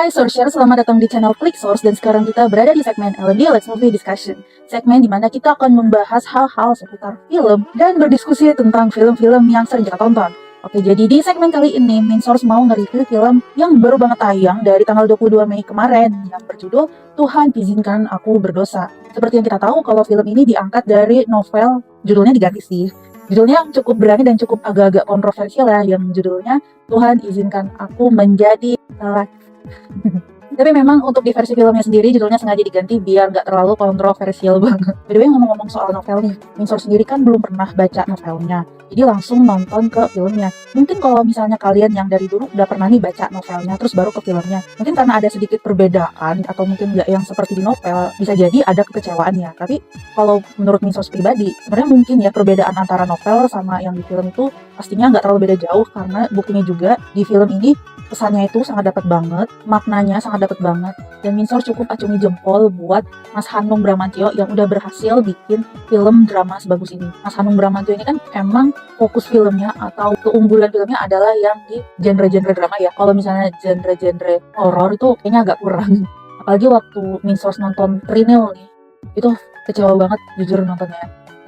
Hai Sourcer, selamat datang di channel Click Source dan sekarang kita berada di segmen L&D Let's Movie Discussion. Segmen di mana kita akan membahas hal-hal seputar film dan berdiskusi tentang film-film yang sering kita tonton. Oke, jadi di segmen kali ini Main Source mau nge-review film yang baru banget tayang dari tanggal 22 Mei kemarin yang berjudul Tuhan Izinkan Aku Berdosa. Seperti yang kita tahu kalau film ini diangkat dari novel, judulnya diganti sih. Judulnya cukup berani dan cukup agak-agak kontroversial ya, yang judulnya Tuhan Izinkan Aku Menjadi Lelaki. Tapi memang untuk di versi filmnya sendiri judulnya sengaja diganti biar nggak terlalu kontroversial banget. By the way, ngomong-ngomong soal novel nih, Winsor sendiri kan belum pernah baca novelnya, jadi langsung nonton ke filmnya. Mungkin kalau misalnya kalian yang dari dulu udah pernah nih baca novelnya terus baru ke filmnya, mungkin karena ada sedikit perbedaan atau mungkin nggak yang seperti di novel, bisa jadi ada kekecewaan ya. Tapi kalau menurut Winsor pribadi, sebenarnya mungkin ya perbedaan antara novel sama yang di film itu pastinya nggak terlalu beda jauh, karena buktinya juga di film ini pesannya itu sangat dapat banget, maknanya sangat dapat banget, dan Winsor cukup acungi jempol buat Mas Hanung Bramantyo yang udah berhasil bikin film drama sebagus ini. Mas Hanung Bramantyo ini kan emang fokus filmnya atau keunggulan filmnya adalah yang di genre-genre drama ya. Kalau misalnya genre-genre horor itu kayaknya agak kurang. Apalagi waktu Winsor nonton Trinil nih, itu kecewa banget jujur nontonnya.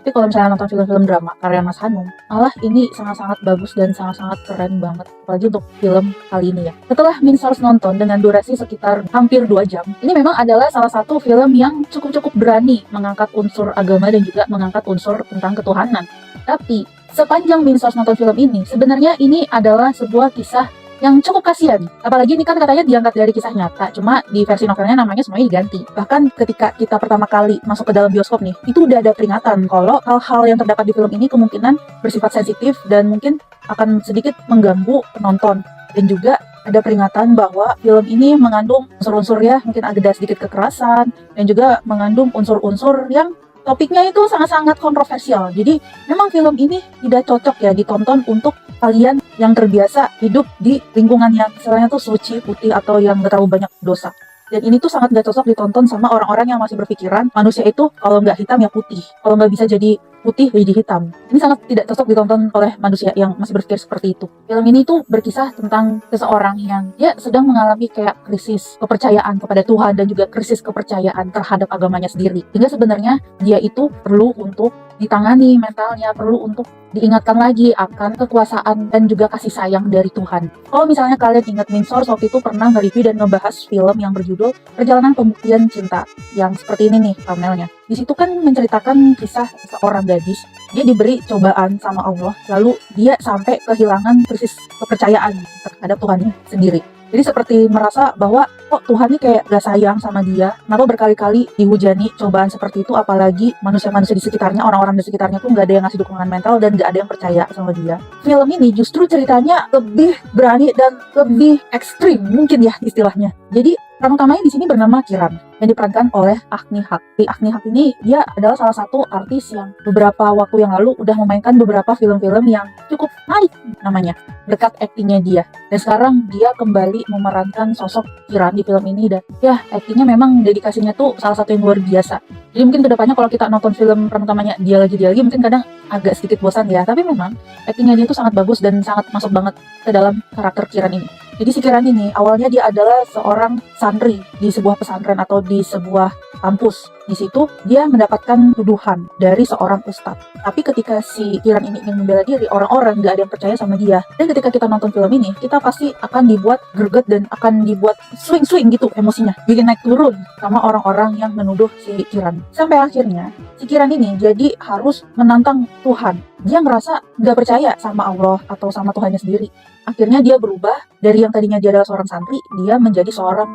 Tapi kalau misalnya nonton film-film drama karya Mas Hanung, malah ini sangat-sangat bagus dan sangat-sangat keren banget. Apalagi untuk film kali ini ya. Setelah Winsor nonton dengan durasi sekitar hampir 2 jam, ini memang adalah salah satu film yang cukup-cukup berani mengangkat unsur agama dan juga mengangkat unsur tentang ketuhanan. Tapi sepanjang Winsor nonton film ini, sebenarnya ini adalah sebuah kisah yang cukup kasihan. Apalagi ini kan katanya diangkat dari kisah nyata, cuma di versi novelnya namanya semuanya diganti. Bahkan ketika kita pertama kali masuk ke dalam bioskop nih, itu udah ada peringatan kalau hal-hal yang terdapat di film ini kemungkinan bersifat sensitif dan mungkin akan sedikit mengganggu penonton. Dan juga ada peringatan bahwa film ini mengandung unsur-unsur ya, mungkin ada sedikit kekerasan, dan juga mengandung unsur-unsur yang topiknya itu sangat-sangat kontroversial. Jadi memang film ini tidak cocok ya ditonton untuk kalian yang terbiasa hidup di lingkungan yang istilahnya tuh suci, putih, atau yang gak terlalu banyak dosa. Dan ini tuh sangat gak cocok ditonton sama orang-orang yang masih berpikiran manusia itu kalau nggak hitam ya putih, kalau nggak bisa jadi putih jadi hitam. Ini sangat tidak cocok ditonton oleh manusia yang masih berpikir seperti itu. Film ini tuh berkisah tentang seseorang yang dia sedang mengalami kayak krisis kepercayaan kepada Tuhan dan juga krisis kepercayaan terhadap agamanya sendiri. Hingga sebenarnya dia itu perlu untuk ditangani mentalnya, perlu untuk diingatkan lagi akan kekuasaan dan juga kasih sayang dari Tuhan. Kalau misalnya kalian ingat, Winsor waktu itu pernah nge-review dan ngebahas film yang berjudul Perjalanan Pembuktian Cinta, yang seperti ini nih thumbnailnya. Di situ kan menceritakan kisah seorang gadis, dia diberi cobaan sama Allah, lalu dia sampai kehilangan krisis kepercayaan terhadap Tuhannya sendiri. Jadi seperti merasa bahwa kok Tuhan ini kayak gak sayang sama dia, kenapa berkali-kali dihujani cobaan seperti itu, apalagi manusia-manusia di sekitarnya, orang-orang di sekitarnya tuh gak ada yang ngasih dukungan mental dan gak ada yang percaya sama dia. Film ini justru ceritanya lebih berani dan lebih ekstrim mungkin ya istilahnya. Jadi peran utamanya di sini bernama Kiran yang diperankan oleh Agni Haq. Agni Haq ini dia adalah salah satu artis yang beberapa waktu yang lalu udah memainkan beberapa film-film yang cukup naik namanya berkat aktingnya dia. Dan sekarang dia kembali memerankan sosok Kiran di film ini, dan ya aktingnya memang dedikasinya tuh salah satu yang luar biasa. Jadi mungkin kedepannya kalau kita nonton film peran utamanya dia lagi mungkin kadang agak sedikit bosan ya, tapi memang aktingnya dia tuh sangat bagus dan sangat masuk banget ke dalam karakter Kiran ini. Jadi si Kiran ini awalnya dia adalah seorang santri di sebuah pesantren atau di sebuah kampus. Di situ dia mendapatkan tuduhan dari seorang ustadz. Tapi ketika si Kiran ini ingin membela diri, orang-orang gak ada yang percaya sama dia. Dan ketika kita nonton film ini, kita pasti akan dibuat greget dan akan dibuat swing-swing gitu emosinya. Bikin naik turun sama orang-orang yang menuduh si Kiran. Sampai akhirnya si Kiran ini jadi harus menantang Tuhan. Dia ngerasa gak percaya sama Allah atau sama Tuhannya sendiri. Akhirnya dia berubah dari yang tadinya dia adalah seorang santri, dia menjadi seorang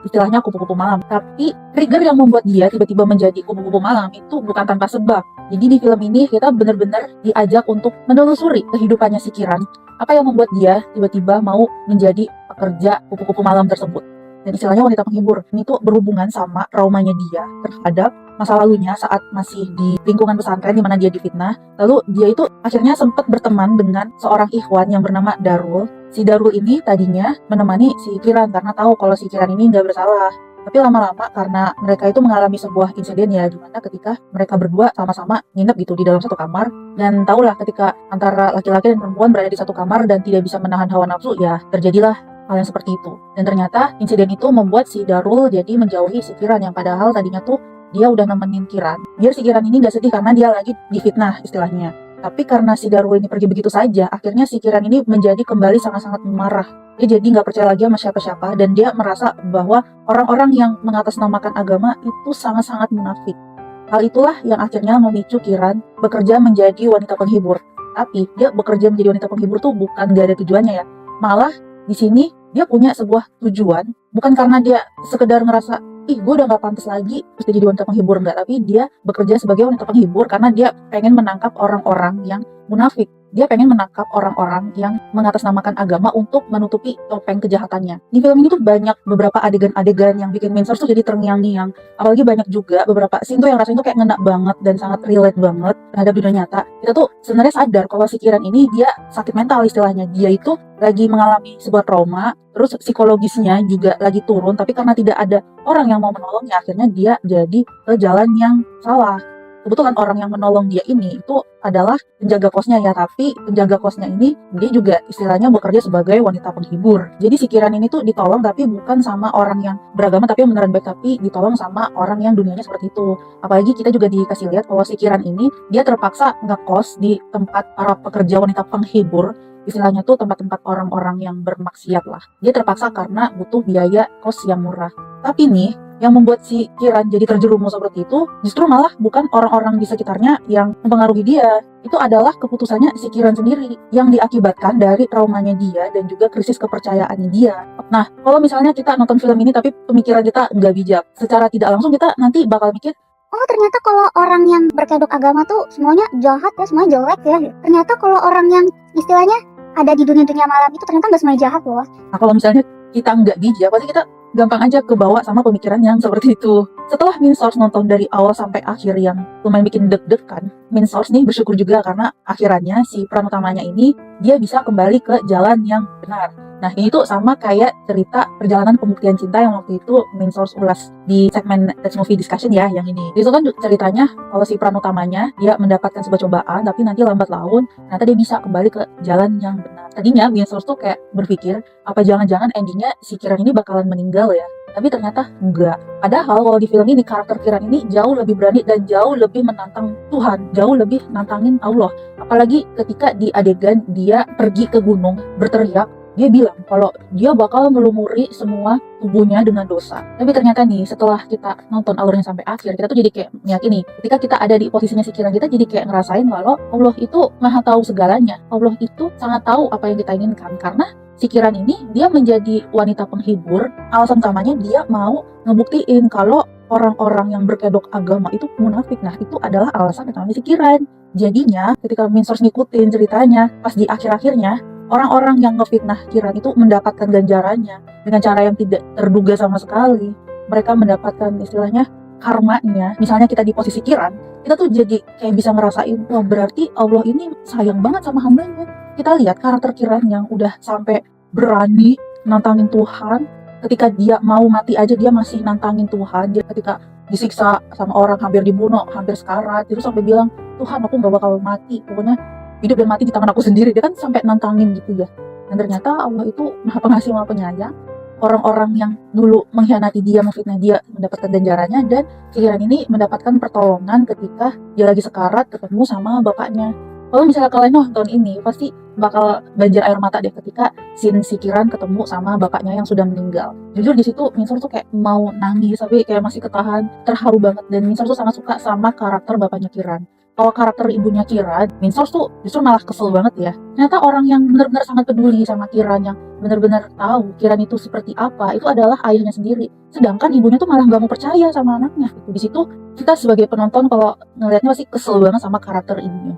istilahnya kupu-kupu malam. Tapi trigger yang membuat dia tiba-tiba menjadi kupu-kupu malam itu bukan tanpa sebab. Jadi di film ini kita benar-benar diajak untuk menelusuri kehidupannya si Kiran. Apa yang membuat dia tiba-tiba mau menjadi pekerja kupu-kupu malam tersebut. Dan istilahnya wanita penghibur. Ini tuh berhubungan sama traumanya dia terhadap masa lalunya saat masih di lingkungan pesantren di mana dia difitnah. Lalu dia itu akhirnya sempat berteman dengan seorang ikhwan yang bernama Darul. Si Darul ini tadinya menemani si Kiran karena tahu kalau si Kiran ini nggak bersalah. Tapi lama-lama karena mereka itu mengalami sebuah insiden ya, dimana ketika mereka berdua sama-sama nginep gitu di dalam satu kamar. Dan tahulah ketika antara laki-laki dan perempuan berada di satu kamar dan tidak bisa menahan hawa nafsu, ya terjadilah hal yang seperti itu. Dan ternyata insiden itu membuat si Darul jadi menjauhi si Kiran yang padahal tadinya tuh dia udah nemenin Kiran. Biar si Kiran ini gak sedih karena dia lagi difitnah istilahnya. Tapi karena si Darul ini pergi begitu saja, akhirnya si Kiran ini menjadi kembali sangat-sangat marah. Dia jadi nggak percaya lagi sama siapa-siapa dan dia merasa bahwa orang-orang yang mengatasnamakan agama itu sangat-sangat munafik. Hal itulah yang akhirnya memicu Kiran bekerja menjadi wanita penghibur. Tapi dia bekerja menjadi wanita penghibur tuh bukan gak ada tujuannya ya. Malah di sini dia punya sebuah tujuan, bukan karena dia sekedar ngerasa ih gue udah gak pantas lagi terus dia jadi wanita penghibur, enggak, tapi dia bekerja sebagai wanita penghibur karena dia pengen menangkap orang-orang yang munafik. Dia pengen menangkap orang-orang yang mengatasnamakan agama untuk menutupi topeng kejahatannya. Di film ini tuh banyak beberapa adegan-adegan yang bikin Minsource tuh jadi terngiang-ngiang. Apalagi banyak juga beberapa scene tuh yang rasanya tuh kayak ngena banget dan sangat relate banget terhadap dunia nyata. Kita tuh sebenarnya sadar kalau si Kiran ini dia sakit mental istilahnya. Dia itu lagi mengalami sebuah trauma, terus psikologisnya juga lagi turun, tapi karena tidak ada orang yang mau menolongnya, akhirnya dia jadi ke jalan yang salah. Kebetulan orang yang menolong dia ini itu adalah penjaga kosnya ya, tapi penjaga kosnya ini dia juga istilahnya bekerja sebagai wanita penghibur. Jadi si Kiran ini tuh ditolong tapi bukan sama orang yang beragama tapi yang beneran baik, tapi ditolong sama orang yang dunianya seperti itu. Apalagi kita juga dikasih lihat kalau si Kiran ini dia terpaksa ngekos di tempat para pekerja wanita penghibur, istilahnya tuh tempat-tempat orang-orang yang bermaksiat lah. Dia terpaksa karena butuh biaya kos yang murah. Tapi nih, yang membuat si Kiran jadi terjerumus seperti itu, justru malah bukan orang-orang di sekitarnya yang mempengaruhi dia. Itu adalah keputusannya si Kiran sendiri, yang diakibatkan dari traumanya dia dan juga krisis kepercayaannya dia. Nah, kalau misalnya kita nonton film ini tapi pemikiran kita nggak bijak, secara tidak langsung kita nanti bakal mikir, oh ternyata kalau orang yang berkedok agama tuh semuanya jahat ya, semuanya jelek ya. Ternyata kalau orang yang istilahnya ada di dunia-dunia malam itu ternyata nggak semuanya jahat loh. nah kalau misalnya kita nggak bijak, pasti kita gampang aja kebawa sama pemikiran yang seperti itu. Setelah Minsource nonton dari awal sampai akhir yang lumayan bikin deg-degan, Minsource nih bersyukur juga karena akhirannya si peran utamanya ini dia bisa kembali ke jalan yang benar. Nah ini tuh sama kayak cerita perjalanan pembuktian cinta yang waktu itu Minsource ulas di segmen Let's Movie Discussion ya, yang ini. Itu kan ceritanya kalau si peran utamanya dia mendapatkan sebuah cobaan tapi nanti lambat laun ternyata dia bisa kembali ke jalan yang benar. Tadinya Minsource tuh kayak berpikir apa jangan-jangan endingnya si Kiran ini bakalan meninggal ya. Tapi ternyata enggak. Padahal kalau di film ini karakter Kiran ini jauh lebih berani dan jauh lebih menantang Tuhan, jauh lebih nantangin Allah. Apalagi ketika di adegan dia pergi ke gunung berteriak, dia bilang kalau dia bakal melumuri semua tubuhnya dengan dosa. Tapi ternyata nih setelah kita nonton alurnya sampai akhir, kita tuh jadi kayak meyakini ketika kita ada di posisinya si Kiran, kita jadi kayak ngerasain kalau Allah itu maha tahu segalanya. Allah itu sangat tahu apa yang kita inginkan, karena si Kiran ini dia menjadi wanita penghibur. Alasan utamanya dia mau ngebuktiin kalau orang-orang yang berkedok agama itu munafik. Nah itu adalah alasan utamanya si Kiran. Jadinya ketika Minsource ngikutin ceritanya, pas di akhir-akhirnya orang-orang yang ngefitnah Kiran itu mendapatkan ganjarannya dengan cara yang tidak terduga sama sekali. Mereka mendapatkan istilahnya karmanya. Misalnya kita di posisi Kiran, kita tuh jadi kayak bisa ngerasain, wah berarti Allah ini sayang banget sama hambanya. Kita lihat karakter Kiran yang udah sampai berani nantangin Tuhan. Ketika dia mau mati aja dia masih nantangin Tuhan. Dia ketika disiksa sama orang hampir dibunuh, hampir sekarat, terus sampai bilang, Tuhan aku gak bakal mati, pokoknya hidup dan mati di tangan aku sendiri. Dia kan sampai nantangin gitu ya. Dan ternyata Allah itu maha pengasih, maha penyayang. Orang-orang yang dulu mengkhianati dia, memfitnah dia, mendapatkan ganjarannya. Dan si Kiran ini mendapatkan pertolongan ketika dia lagi sekarat ketemu sama bapaknya. Kalau misalnya kalian nonton ini, pasti bakal banjir air mata deh ketika scene si Kiran ketemu sama bapaknya yang sudah meninggal. Jujur di situ Minsource tuh kayak mau nangis, tapi kayak masih ketahan, terharu banget. Dan Minsource tuh sangat suka sama karakter bapaknya Kiran. Kalau karakter ibunya Kiran, Minsource tuh justru malah kesel banget ya. Ternyata orang yang benar-benar sangat peduli sama Kiran, yang benar-benar tahu Kiran itu seperti apa, itu adalah ayahnya sendiri. Sedangkan ibunya tuh malah nggak mau percaya sama anaknya. Di situ kita sebagai penonton kalau ngelihatnya pasti kesel banget sama karakter ibunya.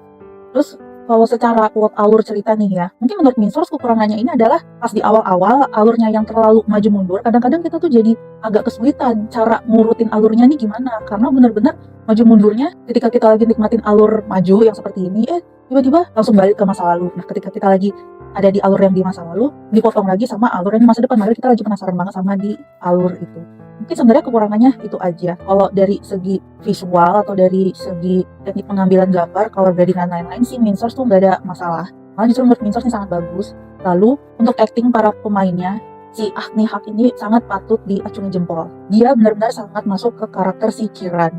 Terus kalau secara plot alur cerita nih ya, mungkin menurut Minsource kekurangannya ini adalah pas di awal-awal alurnya yang terlalu maju mundur. Kadang-kadang kita tuh jadi agak kesulitan cara ngurutin alurnya nih gimana, karena benar-benar maju mundurnya ketika kita lagi nikmatin alur maju yang seperti ini, tiba-tiba langsung balik ke masa lalu. Nah ketika kita lagi ada di alur yang di masa lalu, dipotong lagi sama alur yang di masa depan, padahal kita lagi penasaran banget sama di alur itu. Mungkin sebenarnya kekurangannya itu aja. Kalau dari segi visual atau dari segi teknik pengambilan gambar, kalau dari dan lain-lain sih Minsource tuh nggak ada masalah. Malah justru menurut Minsource ini sangat bagus. Lalu untuk acting para pemainnya, si Agni Hak ini sangat patut diacungi jempol. Dia benar-benar sangat masuk ke karakter si Kiran.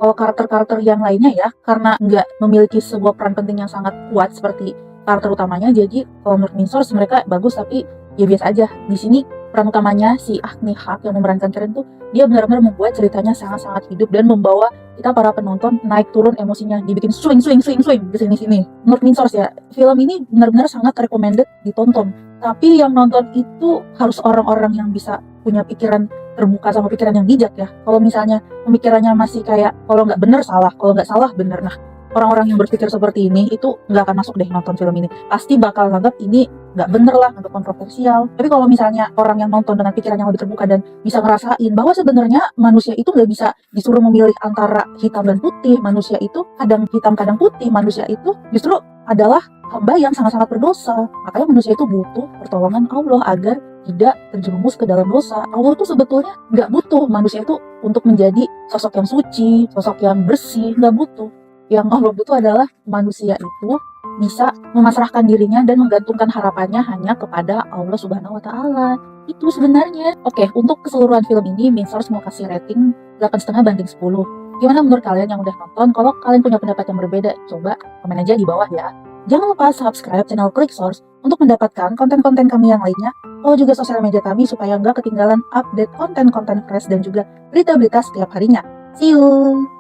Kalau karakter-karakter yang lainnya ya, karena nggak memiliki sebuah peran penting yang sangat kuat seperti karakter utamanya, jadi kalau menurut Minsource mereka bagus tapi ya biasa aja. Di sini peran utamanya si Agni Hak yang memerankan Kiran tuh dia benar-benar membuat ceritanya sangat-sangat hidup dan membawa kita para penonton naik turun emosinya, dibikin swing ke sini-sini. Menurut Minsource ya, film ini benar-benar sangat recommended ditonton. Tapi yang nonton itu harus orang-orang yang bisa punya pikiran terbuka sama pikiran yang bijak ya. Kalau misalnya pemikirannya masih kayak kalau nggak bener salah, kalau nggak salah bener. Nah, orang-orang yang berpikir seperti ini itu nggak akan masuk deh nonton film ini. Pasti bakal nganggap ini nggak bener lah, nganggap kontroversial. Tapi kalau misalnya orang yang nonton dengan pikiran yang lebih terbuka dan bisa ngerasain bahwa sebenarnya manusia itu nggak bisa disuruh memilih antara hitam dan putih. Manusia itu kadang hitam kadang putih. Manusia itu justru adalah hamba yang sangat-sangat berdosa. Makanya manusia itu butuh pertolongan Allah agar tidak terjerumus ke dalam dosa. Allah itu sebetulnya nggak butuh manusia itu untuk menjadi sosok yang suci, sosok yang bersih, nggak butuh. Yang Allah butuh adalah manusia itu bisa memasrahkan dirinya dan menggantungkan harapannya hanya kepada Allah Subhanahu wa Ta'ala. Itu sebenarnya. Oke, untuk keseluruhan film ini, Minsource mau kasih rating 8,5/10. Gimana menurut kalian yang udah nonton? Kalau kalian punya pendapat yang berbeda, coba komen aja di bawah ya. Jangan lupa subscribe channel ClickSource untuk mendapatkan konten-konten kami yang lainnya. Follow juga sosial media kami supaya nggak ketinggalan update konten-konten fresh dan juga berita-berita setiap harinya. See you!